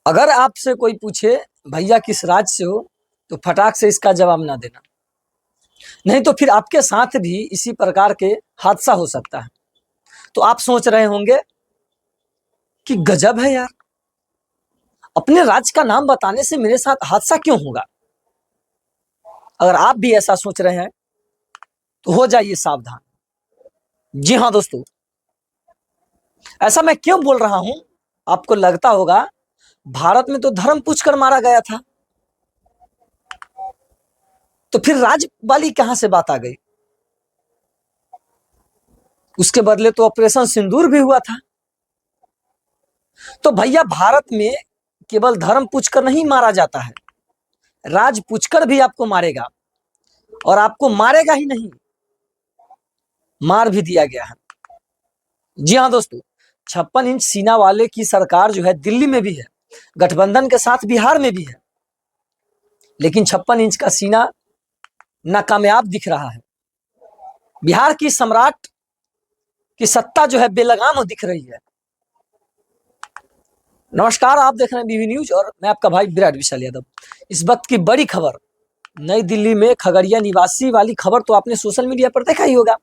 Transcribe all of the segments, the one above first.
अगर आपसे कोई पूछे भैया किस राज्य से हो, तो फटाक से इसका जवाब ना देना, नहीं तो फिर आपके साथ भी इसी प्रकार के हादसा हो सकता है। तो आप सोच रहे होंगे कि गजब है यार, अपने राज्य का नाम बताने से मेरे साथ हादसा क्यों होगा। अगर आप भी ऐसा सोच रहे हैं तो हो जाइए सावधान। जी हाँ दोस्तों, ऐसा मैं क्यों बोल रहा हूं, आपको लगता होगा भारत में तो धर्म पूछकर मारा गया था, तो फिर राज्य वाली कहां से बात आ गई। उसके बदले तो ऑपरेशन सिंदूर भी हुआ था। तो भैया भारत में केवल धर्म पूछकर नहीं मारा जाता है, राज पूछकर भी आपको मारेगा, और आपको मारेगा ही नहीं, मार भी दिया गया है। जी हाँ दोस्तों, 56 इंच सीना वाले की सरकार जो है दिल्ली में भी है, गठबंधन के साथ बिहार में भी है, लेकिन 56 इंच का सीना नाकामयाब दिख रहा है। बिहार की सम्राट की सत्ता जो है बेलगाम दिख रही है। नमस्कार, आप देख रहे हैं बीवी न्यूज और मैं आपका भाई विराट विशाल यादव। इस वक्त की बड़ी खबर, नई दिल्ली में खगड़िया निवासी वाली खबर तो आपने सोशल मीडिया पर देखा ही होगा।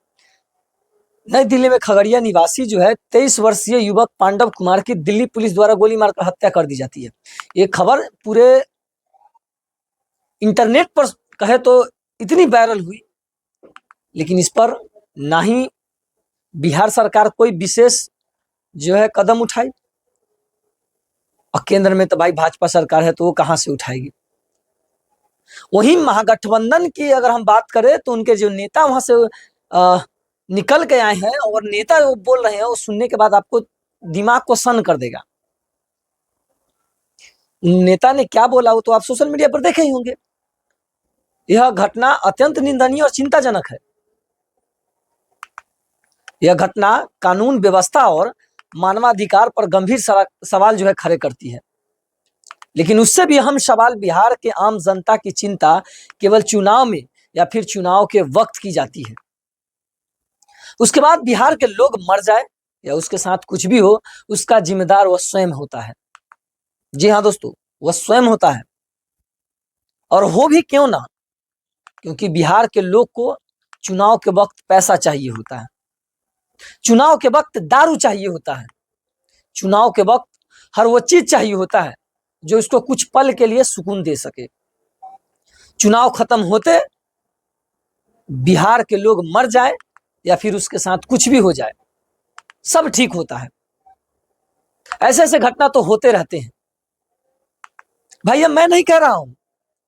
नई दिल्ली में खगड़िया निवासी जो है 23 वर्षीय युवक पांडव कुमार की दिल्ली पुलिस द्वारा गोली मारकर हत्या कर दी जाती है। ये खबर पूरे इंटरनेट पर कहे तो इतनी वायरल हुई, लेकिन इस पर ना ही बिहार सरकार कोई विशेष जो है कदम उठाई, और केंद्र में तो भाई भाजपा सरकार है, तो वो कहां से उठाएगी। वहीं महागठबंधन की अगर हम बात करें तो उनके जो नेता वहां से निकल के आए हैं, और नेता जो बोल रहे हैं वो सुनने के बाद आपको दिमाग को सन्न कर देगा। नेता ने क्या बोला वो तो आप सोशल मीडिया पर देखे ही होंगे। यह घटना अत्यंत निंदनीय और चिंताजनक है। यह घटना कानून व्यवस्था और मानवाधिकार पर गंभीर सवाल जो है खड़े करती है। लेकिन उससे भी अहम सवाल, बिहार के आम जनता की चिंता केवल चुनाव में या फिर चुनाव के वक्त की जाती है। उसके बाद बिहार के लोग मर जाए या उसके साथ कुछ भी हो, उसका जिम्मेदार वह स्वयं होता है। जी हाँ दोस्तों, वह स्वयं होता है। और हो भी क्यों ना, क्योंकि बिहार के लोग को चुनाव के वक्त पैसा चाहिए होता है, चुनाव के वक्त दारू चाहिए होता है, चुनाव के वक्त हर वो चीज चाहिए होता है जो इसको कुछ पल के लिए सुकून दे सके। चुनाव खत्म होते बिहार के लोग मर जाए या फिर उसके साथ कुछ भी हो जाए, सब ठीक होता है। ऐसे ऐसे घटना तो होते रहते हैं भैया। मैं नहीं कह रहा हूं,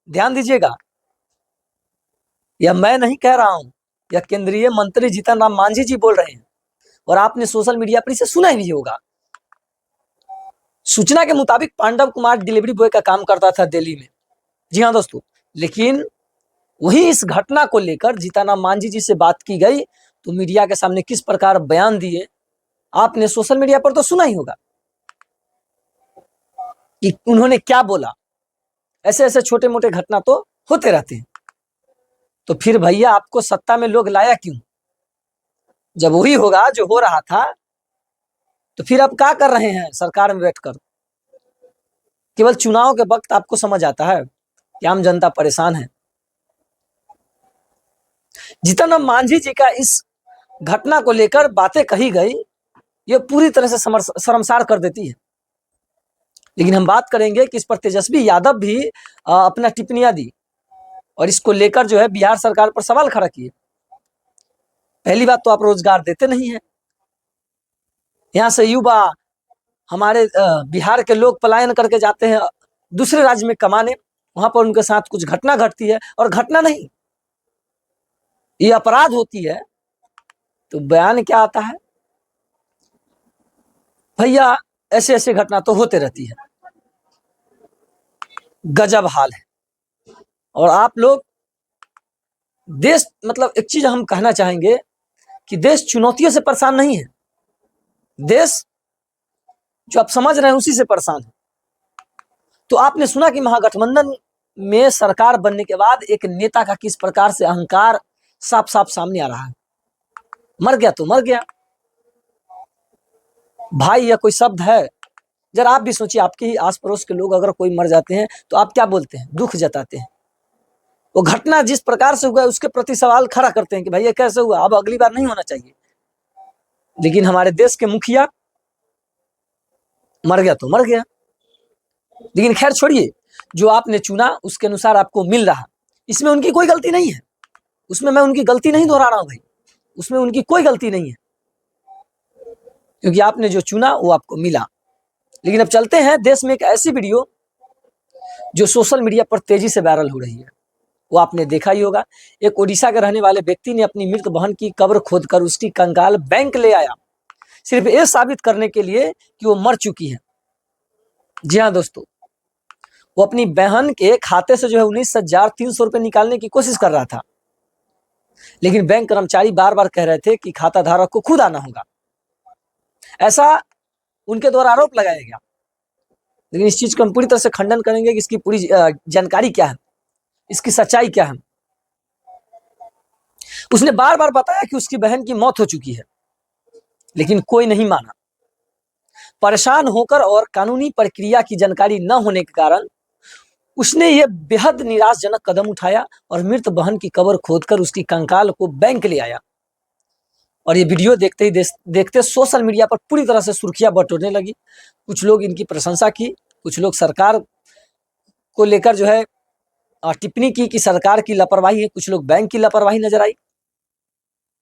ध्यान दीजिएगा, यह मैं नहीं कह रहा हूं, यह केंद्रीय मंत्री जीतन राम मांझी जी बोल रहे हैं, और आपने सोशल मीडिया पर इसे सुना ही होगा। सूचना के मुताबिक पांडव कुमार डिलीवरी बॉय का काम करता था दिल्ली में। जी हाँ दोस्तों, लेकिन वही इस घटना को लेकर जीतनराम मांझी जी से बात की गई तो मीडिया के सामने किस प्रकार बयान दिए, आपने सोशल मीडिया पर तो सुना ही होगा कि उन्होंने क्या बोला। ऐसे ऐसे छोटे मोटे घटना तो होते रहते हैं। तो फिर भैया आपको सत्ता में लोग लाया क्यों, जब वही होगा जो हो रहा था, तो फिर आप क्या कर रहे हैं सरकार में बैठकर। केवल चुनाव के वक्त आपको समझ आता है कि आम जनता परेशान है। जीतन राम मांझी जी का इस घटना को लेकर बातें कही गई, ये पूरी तरह से शर्मसार कर देती है। लेकिन हम बात करेंगे कि इस पर तेजस्वी यादव भी अपना टिप्पणियां दी, और इसको लेकर जो है बिहार सरकार पर सवाल खड़ा किए। पहली बात तो आप रोजगार देते नहीं है, यहां से युवा हमारे बिहार के लोग पलायन करके जाते हैं दूसरे राज्य में कमाने, वहां पर उनके साथ कुछ घटना घटती है, और घटना नहीं, ये अपराध होती है, तो बयान क्या आता है भैया। ऐसे ऐसे घटना तो होते रहती है। गजब हाल है। और आप लोग देश, मतलब एक चीज हम कहना चाहेंगे कि देश चुनौतियों से परेशान नहीं है, देश जो आप समझ रहे हैं उसी से परेशान है। तो आपने सुना कि महागठबंधन में सरकार बनने के बाद एक नेता का किस प्रकार से अहंकार साफ साफ सामने आ रहा है। मर गया तो मर गया भाई, यह कोई शब्द है जरा आप भी सोचिए, आपके ही आस पड़ोस के लोग अगर कोई मर जाते हैं तो आप क्या बोलते हैं? दुख जताते हैं। वो घटना जिस प्रकार से हुआ है उसके प्रति सवाल खड़ा करते हैं कि भाई ये कैसे हुआ, अब अगली बार नहीं होना चाहिए। लेकिन हमारे देश के मुखिया मर गया तो मर गया, लेकिन खैर छोड़िए, जो आपने चुना उसके अनुसार आपको मिल रहा, इसमें उनकी कोई गलती नहीं है। उसमें मैं उनकी गलती नहीं दोहरा रहा हूं भाई, उसमें उनकी कोई गलती नहीं है, क्योंकि आपने जो चुना वो आपको मिला। लेकिन अब चलते हैं देश में एक ऐसी वीडियो जो सोशल मीडिया पर तेजी से वायरल हो रही है, वो आपने देखा ही होगा। एक ओडिशा के रहने वाले व्यक्ति ने अपनी मृत बहन की कब्र खोदकर उसकी कंकाल बैंक ले आया, सिर्फ ये साबित करने के लिए कि वो मर चुकी है। जी हाँ दोस्तों, वो अपनी बहन के खाते से जो है 19,300 रुपए निकालने की कोशिश कर रहा था, लेकिन बैंक कर्मचारी बार बार कह रहे थे कि खाता धारक को खुद आना होगा। ऐसा उनके द्वारा आरोप लगाया गया, लेकिन इस चीज को हम पूरी तरह से खंडन करेंगे कि इसकी पूरी जानकारी क्या है, इसकी सच्चाई क्या है। उसने बार बार बताया कि उसकी बहन की मौत हो चुकी है, लेकिन कोई नहीं माना। परेशान होकर और कानूनी प्रक्रिया की जानकारी न होने के कारण उसने यह बेहद निराशजनक कदम उठाया और मृत बहन की कब्र खोदकर उसकी कंकाल को बैंक ले आया। और ये वीडियो देखते ही देखते सोशल मीडिया पर पूरी तरह से सुर्खियां बटोरने लगी। कुछ लोग इनकी प्रशंसा की, कुछ लोग सरकार को लेकर जो है टिप्पणी की कि सरकार की लापरवाही है, कुछ लोग बैंक की लापरवाही नजर आई।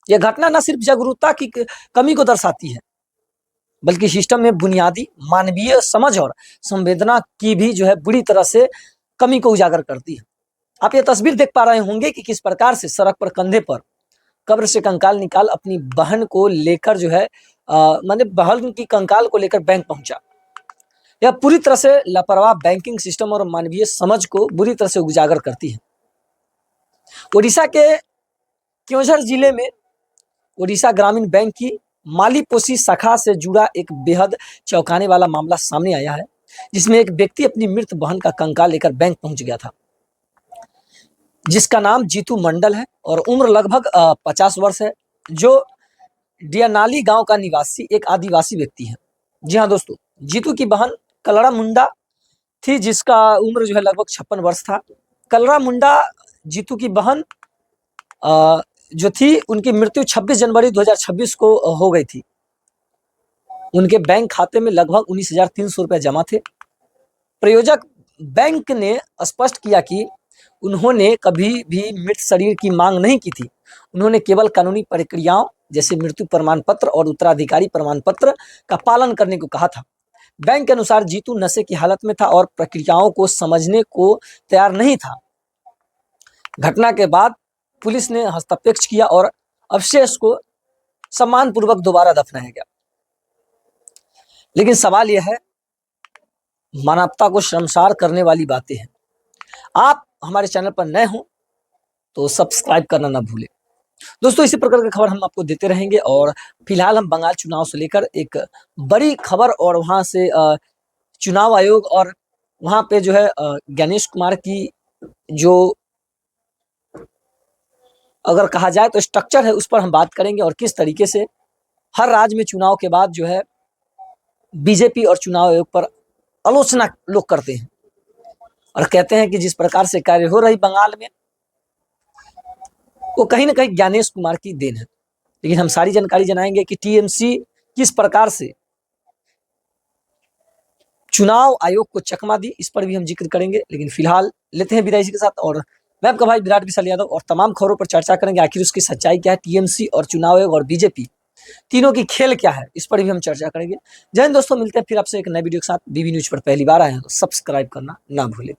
यह घटना न सिर्फ जागरूकता की कमी को दर्शाती है, बल्कि सिस्टम में बुनियादी मानवीय समझ और संवेदना की भी जो है बुरी तरह से कमी को उजागर करती है। आप ये तस्वीर देख पा रहे होंगे कि किस प्रकार से सड़क पर कंधे पर कब्र से कंकाल निकाल अपनी बहन को लेकर जो है माने बहन की कंकाल को लेकर बैंक पहुंचा। यह पूरी तरह से लापरवाह बैंकिंग सिस्टम और मानवीय समझ को बुरी तरह से उजागर करती है। ओडिशा के क्योंझर जिले में ओडिशा ग्रामीण बैंक की मालीपोशी शाखा से जुड़ा एक बेहद चौंकाने वाला मामला सामने आया है, जिसमें एक व्यक्ति अपनी मृत बहन का कंकाल लेकर बैंक पहुंच गया था, जिसका नाम जीतू मंडल है और उम्र लगभग 50 वर्ष है, जो डियानाली गांव का निवासी एक आदिवासी व्यक्ति है। जी हाँ दोस्तों, जीतू की बहन कलरा मुंडा थी, जिसका उम्र जो है लगभग 56 वर्ष था। कलरा मुंडा जीतू की बहन जो थी, उनकी मृत्यु 26 जनवरी 2026 को हो गई थी। उनके बैंक खाते में लगभग 19,300 रुपए जमा थे। प्रयोजक बैंक ने स्पष्ट किया कि उन्होंने कभी भी मृत शरीर की मांग नहीं की थी। उन्होंने केवल कानूनी प्रक्रियाओं जैसे मृत्यु प्रमाण पत्र और उत्तराधिकारी प्रमाण पत्र का पालन करने को कहा था। बैंक के अनुसार जीतू नशे की हालत में था और प्रक्रियाओं को समझने को तैयार नहीं था। घटना के बाद पुलिस ने हस्तक्षेप किया और अवशेष को सम्मानपूर्वक दोबारा दफनाया गया। लेकिन सवाल यह है, मानवता को शर्मसार करने वाली बातें हैं। आप हमारे चैनल पर नए हो तो सब्सक्राइब करना ना भूलें। दोस्तों, इसी प्रकार की खबर हम आपको देते रहेंगे और फिलहाल हम बंगाल चुनाव से लेकर एक बड़ी खबर और वहां से चुनाव आयोग और वहां पे जो है गणेश कुमार की जो अगर कहा जाए तो स्ट्रक्चर है, उस पर हम बात करेंगे और किस तरीके से हर राज्य में चुनाव के बाद जो है बीजेपी और चुनाव आयोग पर आलोचना लोग करते हैं और कहते हैं कि जिस प्रकार से कार्य हो रही बंगाल में वो कहीं ना कहीं गणेश कुमार की देन है। लेकिन हम सारी जानकारी जनाएंगे कि टीएमसी किस प्रकार से चुनाव आयोग को चकमा दी, इस पर भी हम जिक्र करेंगे। लेकिन फिलहाल लेते हैं विदाई इसी के साथ, और मैं आपका भाई विराट विशाल यादव, और तमाम खबरों पर चर्चा करेंगे। आखिर उसकी सच्चाई क्या है, टीएमसी और चुनाव आयोग और बीजेपी तीनों की खेल क्या है, इस पर भी हम चर्चा करेंगे। जय हिंद दोस्तों, मिलते हैं फिर आपसे एक नए वीडियो के साथ। बीबी न्यूज पर पहली बार आए हैं तो सब्सक्राइब करना ना भूलें।